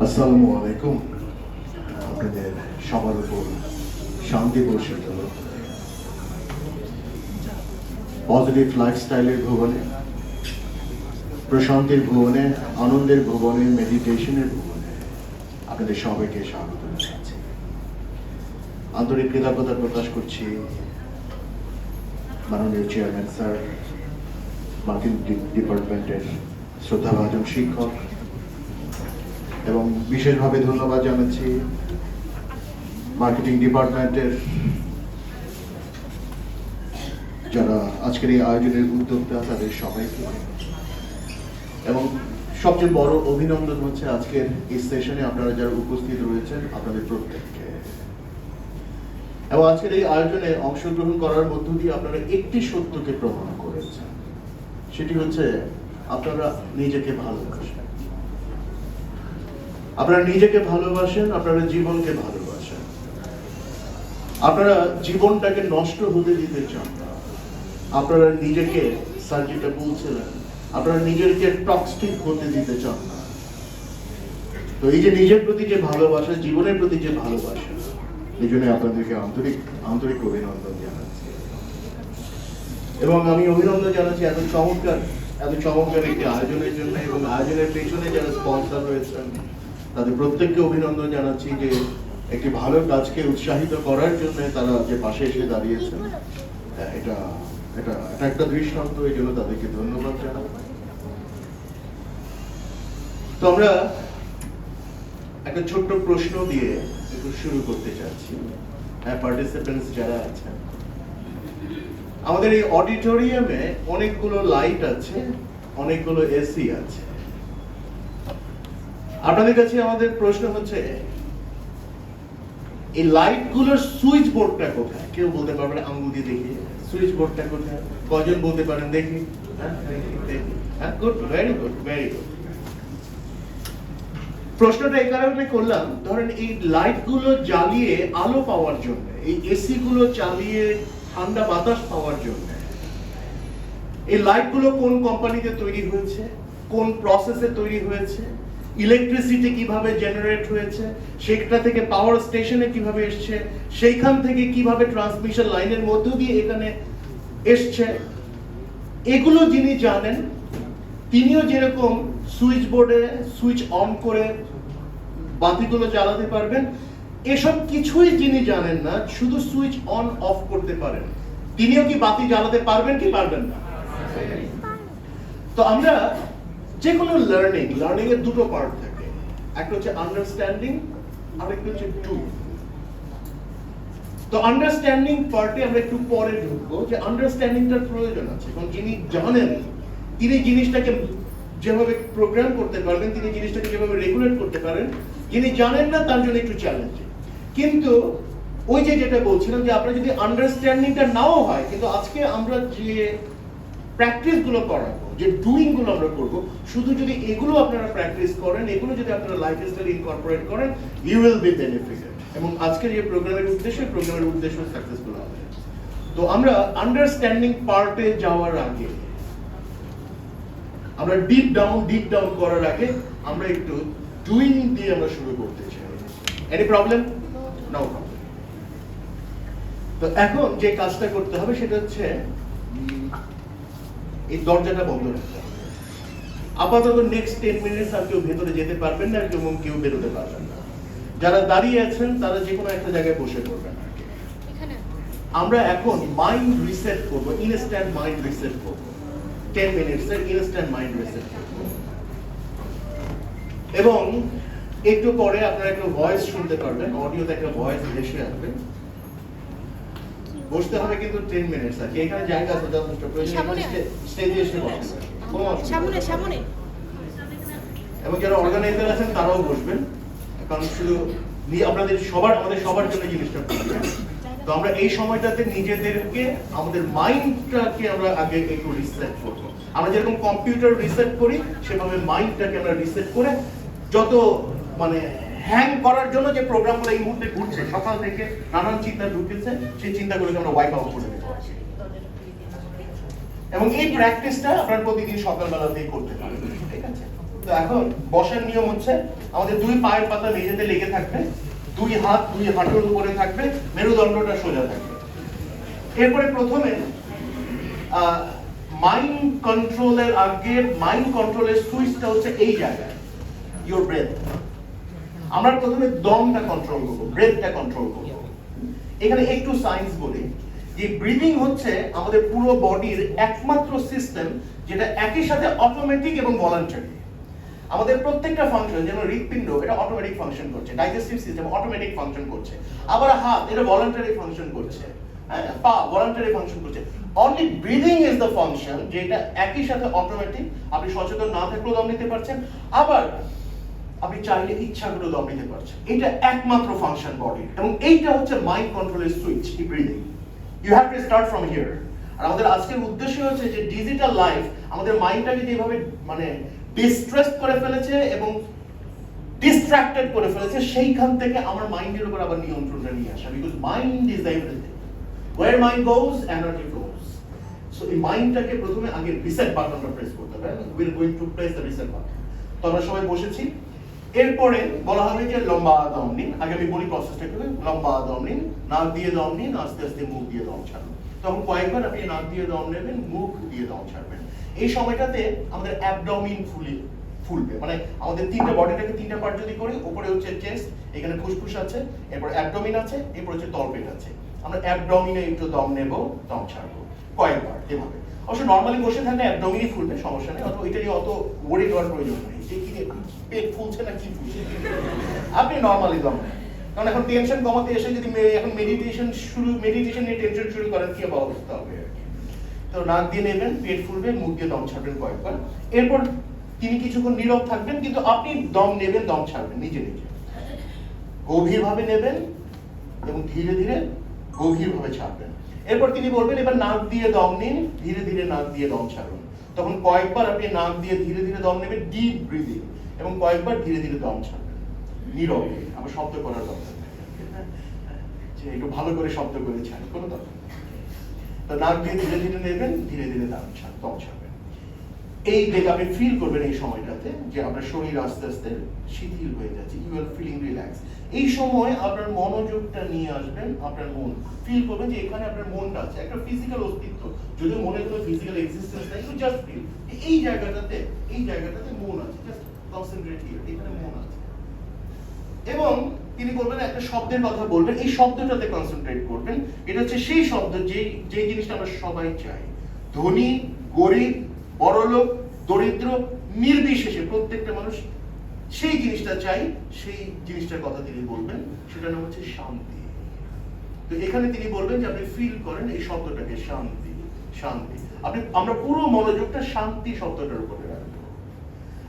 আসসালামু আলাইকুম। আপনাদের সবার উপর শান্তি বর্ষিত হোক। পজিটিভ লাইফস্টাইলের ভুবনে, প্রশান্তির ভুবনে, আনন্দের ভুবনে, মেডিটেশনের ভুবনে আপনাদের সবাইকে স্বাগত জানাচ্ছি। আন্তরিক কৃতজ্ঞতা প্রকাশ করছি মাননীয় চেয়ারম্যান স্যার, মার্কেটিং ডিপার্টমেন্টের শ্রদ্ধাভাজন শিক্ষক, এবং বিশেষভাবে ধন্যবাদ জানাচ্ছি মার্কেটিং ডিপার্টমেন্টের যারা আজকের এই আয়োজনের উদ্যোক্তা তাদের সবাইকে, এবং সবচেয়ে বড় অভিনন্দন হচ্ছে আজকের এই সেশনে আপনারা যারা উপস্থিত রয়েছেন আপনাদের প্রত্যেককে। এবং আজকের এই আয়োজনে অংশগ্রহণ করার মধ্য দিয়ে আপনারা একটি সত্যকে প্রমাণ করেছেন, সেটি হচ্ছে আপনারা নিজেকে ভালোবাসেন। আপনারা নিজেকে ভালোবাসেন, আপনারা জীবনকে ভালোবাসেন, আপনারা জীবনটাকে নষ্ট হতে দিতে চান না। আপনারা নিজেকে, স্যার যেটা বলছিলেন, আপনারা নিজেকে টক্সিক হতে দিতে চান না। তো এই যে নিজের প্রতি যে ভালোবাসা, জীবনের প্রতি যে ভালোবাসা, এই জন্য আপনাদেরকে আন্তরিক অভিনন্দন জানাচ্ছি। এবং আমি অভিনন্দন জানাচ্ছি এত চমৎকার একটি আয়োজনের জন্য, এবং আয়োজনের পেছনে যারা স্পন্সর রয়েছেন তাদের প্রত্যেককে অভিনন্দন জানাচ্ছি যে একটি ভালো কাজকে উৎসাহিত করার জন্য তারা যে পাশে এসে দাঁড়িয়েছেন। এটা একটা দৃষ্টান্ত, এই জন্য তাদেরকে ধন্যবাদ জানাই। তো আমরা একটা ছোট্ট প্রশ্ন দিয়ে একটু শুরু করতে চাচ্ছি। পার্টিসিপেন্টস যারা আছেন, আমাদের এই অডিটোরিয়ামে অনেকগুলো লাইট আছে, অনেকগুলো এসি আছে। আপনাদের কাছে আমাদের প্রশ্ন হচ্ছে এই লাইট গুলোর সুইচ বোর্ডটা কোথায়? কেউ বলতে পারবেন? আঙ্গুল দিয়ে দেখি সুইচ বোর্ডটা কোথায়? কজন বলতে পারেন? দেখি। Good, very good, very good. প্রশ্নটা এই কারণে করলাম, ধরেন এই লাইট গুলো জ্বালিয়ে আলো পাওয়ার জন্য, এই এসি গুলো চালিয়ে ঠান্ডা বাতাস পাওয়ার জন্য, এই লাইট গুলো কোন কোম্পানিতে তৈরি হয়েছে, কোন প্রসেসে তৈরি হয়েছে, ইলেকট্রিসিটি কিভাবে জেনারেট হয়েছে, সেটা থেকে পাওয়ার স্টেশনে কিভাবে এসছে, সেইখান থেকে কিভাবে ট্রান্সমিশন লাইনের মধ্য দিয়ে এখানে এসছে, এগুলো যিনি জানেন তিনিও যেরকম সুইচ বোর্ডে সুইচ অন করে বাতিগুলো জ্বালাতে পারবেন, এসব কিছুই যিনি জানেন না, শুধু সুইচ অন অফ করতে পারেন, তিনিও কি বাতি জ্বালাতে পারবেন কি পারবেন না? তো আমরা যে কোনো লার্নিং এর দুটো পার্ট থাকে, একটা হচ্ছে আন্ডারস্ট্যান্ডিং আর একটা হচ্ছে ডু। তো আন্ডারস্ট্যান্ডিং পার্টে আমরা একটু পরে ঢুকবো, যে আন্ডারস্ট্যান্ডিংটার প্রয়োজন আছে, কারণ যিনি জানেন তিনি জিনিসটাকে যেভাবে প্রোগ্রাম করতে পারবেন, তিনি জিনিসটাকে যেভাবে রেগুলেট করতে পারেন, যিনি জানেন না তার জন্য একটু চ্যালেঞ্জিং। কিন্তু ওই যে যেটা বলছিলাম, যে আপনার যদি আন্ডারস্ট্যান্ডিংটা নাও হয়, কিন্তু আজকে আমরা যে প্র্যাকটিস গুলো করাবো, যে ডুইং গুলো আমরা করবো, শুধু যদি এগুলো আপনারা প্র্যাকটিস করেন, এগুলো যদি আপনারা লাইফস্টাইল ইনকর্পোরেট করেন, ইউ উইল বি বেনিফিটেড। এবং আজকের এই প্রোগ্রামের উদ্দেশ্য সাকসেসফুল হবে। তো আমরা আন্ডারস্ট্যান্ডিং পার্টে যাওয়ার আগে, আমরা ডিপ ডাউন করার আগে আমরা একটু ডুইং দিয়ে আমরা শুরু করতে চাই। Any problem? No problem. তো এখন যে কাজটা করতে হবে সেটা হচ্ছে এই দরজাটা বন্ধ রাখতে হবে। আপাতত নেক্সট 10 মিনিটস আর কেউ ভেতরে যেতে পারবেন না, কেউ বেরোতে পারবেন না। যারা দাঁড়িয়ে আছেন তারা যে কোনো একটা জায়গায় বসে পড়বেন। আমরা এখন মাইন্ড রিসেট করবো, ইনস্ট্যান্ট মাইন্ড রিসেট করবো। 10 মিনিটস এর ইনস্ট্যান্ট মাইন্ড রিসেট করবো। এবং একটু পরে আপনারা একটা ভয়েস শুনতে পারবেন, অডিওতে একটা ভয়েস ভেসে আসবে। বসতে হবে কিন্তু 10 মিনিটস আছে। এখানে জায়গা আছে যথেষ্ট, স্টেজে এসে বসবেন, কোনো অসুবিধা সামনে। এবং যারা অর্গানাইজার আছেন তারাও বসবেন, কারণ শুধু আমাদের সবার জন্য জিনিসটা করবেন। তো আমরা এই সময়টাতে নিজেদেরকে, আমাদের মাইন্ডটাকে আমরা আগে একটু রিসেট করবো। আমরা যেরকম কম্পিউটার রিসেট করি সেভাবে মাইন্ডটাকে আমরা রিসেট করে, যত হ্যাং করার জন্য যে প্রোগ্রামগুলো এই মুহূর্তে ঘুরছে, সকাল থেকে নানান চিন্তা ঢুকেছে, সেই চিন্তাগুলোকে আমরা ওয়াইপ আউট করে দিতে পারছি। এবং এই প্র্যাকটিসটা আপনারা প্রতিদিন সকালবেলাতেই করতে পারবেন, ঠিক আছে? তো এখন বসার নিয়ম হচ্ছে আমাদের দুই পায়ের পাতা মেঝেতে লেগে থাকবে, দুই হাত দুই হাঁটুর উপরে থাকবে, মেরুদণ্ডটা সোজা থাকবে। এরপরে প্রথমে মাইন্ড কন্ট্রোলের আগে মাইন্ড কন্ট্রোলের সুইচটা হচ্ছে এই জায়গায়, ইওর ব্রেথ। আমরা প্রথমে দমটা কন্ট্রোল করবো, ব্রেথটা কন্ট্রোল করবো। এখানে একটু সায়েন্স বলি যে ব্রিদিং হচ্ছে আমাদের পুরো বডির একমাত্র সিস্টেম যেটা একই সাথে অটোমেটিক এবং ভলান্টারি। আমাদের প্রত্যেকটা ফাংশন, যেমন হৃৎপিণ্ড, এটা অটোমেটিক ফাংশন করছে, ডাইজেস্টিভ সিস্টেম অটোমেটিক ফাংশন করছে, আবার হাত এটা ভলান্টারি ফাংশন করছে, হ্যাঁ, পা ভলান্টারি ফাংশন করছে। Only breathing is the function যেটা একই সাথে অটোমেটিক, আপনি সচেতন না থাকলেও দম নিতে পারছেন, আবার আপনি চাইলে ইচ্ছা করে দম নিতে পারছেন। এটা একমাত্র ফাংশন বডির, এবং এইটা হচ্ছে মাইন্ড কন্ট্রোলের সুইচ, এই breathing. You have to start from here. আর আমাদের আজকের উদ্দেশ্য হচ্ছে যে ডিজিটাল লাইফ আমাদের মাইন্ডটাকে যেভাবে মানে ডিস্ট্রেস করে ফেলেছে এবং ডিস্ট্রাক্টেড করে ফেলেছে, সেইখান থেকে আমার মাইন্ডের উপর আবার নিয়ন্ত্রণটা নিয়ে আসা। Because mind is everything, where mind goes energy goes. So এই মাইন্ডটাকে প্রথমে আগে রিসেট বাটনটা প্রেস করতে হবে। We are going to press the reset button. তো আমরা সবাই বসেছি। এরপরে বলা হবে যে লম্বা দম নিন। আগে আমি বলি প্রসেসটা কি, লম্বা দম নিন, নাক দিয়ে দম নিন, আস্তে আস্তে মুখ দিয়ে দম ছাড়ুন। তখন কয়েকবার আপনি নাক দিয়ে দম নেবেন, মুখ দিয়ে দম ছাড়বেন। এই সময়টাতে আমাদের অ্যাবডোমিন ফুলবে, মানে আমাদের তিনটা বডিটাকে তিনটা পার্ট যদি করি, উপরে হচ্ছে চেস্ট, এখানে ফুসফুস আছে, এরপর অ্যাবডোমিন আছে, এরপর হচ্ছে তলপেট আছে। আমরা অ্যাবডোমিনে একটু দম নেব, দম ছাড়বো কয়েকবার এভাবে। অবশ্য নর্মালি বসে থাকলে অ্যাবডোমিনই ফুলবে, সমস্যা নেই, অত এটা নিয়ে অত ওয়ারি হওয়ার প্রয়োজন নেই যে কি পেট ফুলছে না কি ফুলছে। আপনি নর্মালি দম নেন, কারণ এখন টেনশন কমাতে এসে যদি এখন মেডিটেশন নিয়ে টেনশন শুরু করেন, কি অবস্থা হবে। তো নাক দিয়ে নেবেন, পেট ফুলবে, মুখ দিয়ে দম ছাড়বেন কয়েকবার। এরপর তিনি কিছুক্ষণ নীরব থাকবেন, কিন্তু আপনি দম নেবেন, দম ছাড়বেন নিজে নিজে, গভীরভাবে নেবেন এবং ধীরে ধীরে গভীরভাবে ছাড়বেন। এরপর তিনি বলবেন এবার নাক দিয়ে দম নিন, ধীরে ধীরে নাক দিয়ে দম ছাড়ুন। তখন কয়েকবার আপনি নাক দিয়ে ধীরে ধীরে দম নেবেন, ডিপ ব্রিদিং, এবং কয়েকবার ধীরে ধীরে দম ছাড়বেন নীরবে। আবার শব্দ করার দরকার নেই, যে একটু ভালো করে শব্দ করে ছাড়েন, কোনো দরকার নেই। তো নাক দিয়ে ধীরে ধীরে নেবেন, ধীরে ধীরে দম ছাড়বেন। এই দেখে আপনি ফিল করবেন এই সময়টাতে যে আপনার শরীর আস্তে আস্তে শিথিল হয়ে যাচ্ছে, ইউ আর ফিলিং রিল্যাক্স। এই সময় আপনার মনোযোগটা নিয়ে আসবেন, আপনার মন ফিল করবেন যে এখানে আপনার মনটা আছে, একটা ফিজিক্যাল অস্তিত্ব, যদিও মনের কোনো ফিজিক্যাল এক্সিস্টেন্স নেই, কিন্তু জাস্ট ফিল এই জায়গাটাতে মন আছে, জাস্ট কনসেন্ট্রেট হিয়ার, এখানে মন আছে। এবং তিনি বলবেন একটা শব্দের কথা বলবেন, এই শব্দটাতে কনসেন্ট্রেট করবেন। এটা হচ্ছে সেই শব্দ যে জিনিসটা আমরা সবাই চাই, ধনী গরিব বড়লোক দরিদ্র নির্বিশেষে প্রত্যেকটা মানুষ সেই জিনিসটা চাই, সেই জিনিসটার কথা তিনি বলবেন, সেটা নাম হচ্ছে শান্তি। তো এখানে তিনি বলবেন যে আপনি ফিল করেন এই শব্দটাকে, শান্তি শান্তি। আমরা পুরো মনোযোগটা শান্তি শব্দটার উপরে রাখবো।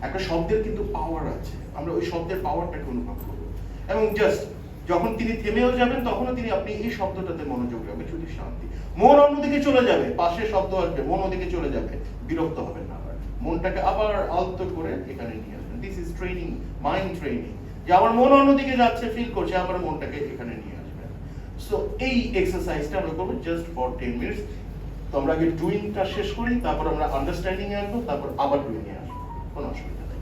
একটা শব্দের কিন্তু পাওয়ার আছে, আমরা ওই শব্দের পাওয়ারটাকে অনুভব করবো। এবং জাস্ট যখন তিনি থেমেও যাবেন, তখনও আপনি এই শব্দটাতে মনোযোগ রাখবেন, শুধু শান্তি। মন অন্যদিকে চলে যাবে, পাশে শব্দ আসবে, মন ওদিকে চলে যাবে, বিরক্ত হবেন না। আবার মনটাকে আবার আলতো করে এখানে নিয়ে আসবেন। This is training, mind training, যে আমার মন অন্যদিকে যাচ্ছে, ফিল করছে, আবার মনটাকে এখানে নিয়ে আসবেন। সো এই এক্সারসাইজটা আমরা করবো জাস্ট ফর 10 মিনিটস। তো আমরা আগে ডুইংটা শেষ করি, তারপর আমরা আন্ডারস্ট্যান্ডিং এ আসবো, তারপর আবার ডুইং এ আসবো, কোনো অসুবিধা নেই।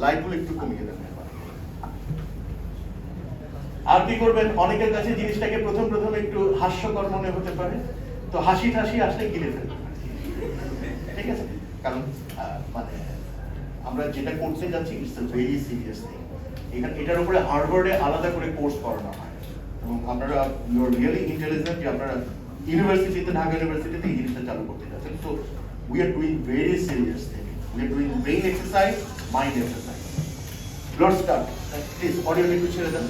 লাইটগুলো একটু কমিয়ে দেবেন। আর কি করবেন, অনেকের কাছে জিনিসটাকে প্রথম একটু হাস্যকর মনে হতে পারে, তো হাসি ঠাসি আসলে গিলে ফেলবেন, ঠিক আছে? কারণ মানে আমরা যেটা করতে যাচ্ছি it's a very serious thing. এটার উপরে হার্ভার্ডে আলাদা করে কোর্স করানো হয়, এবং আপনারা ইউ আর রিয়েলি ইন্টেলিজেন্ট যে আপনারা ইউনিভার্সিটিতে, ঢাকা ইউনিভার্সিটিতে এই জিনিসটা চালু করতে যাচ্ছেন। So we are doing very serious thing, we are doing brain exercise, mind exercise. Let's start. Please অডিওটা একটু ছেড়ে দেন।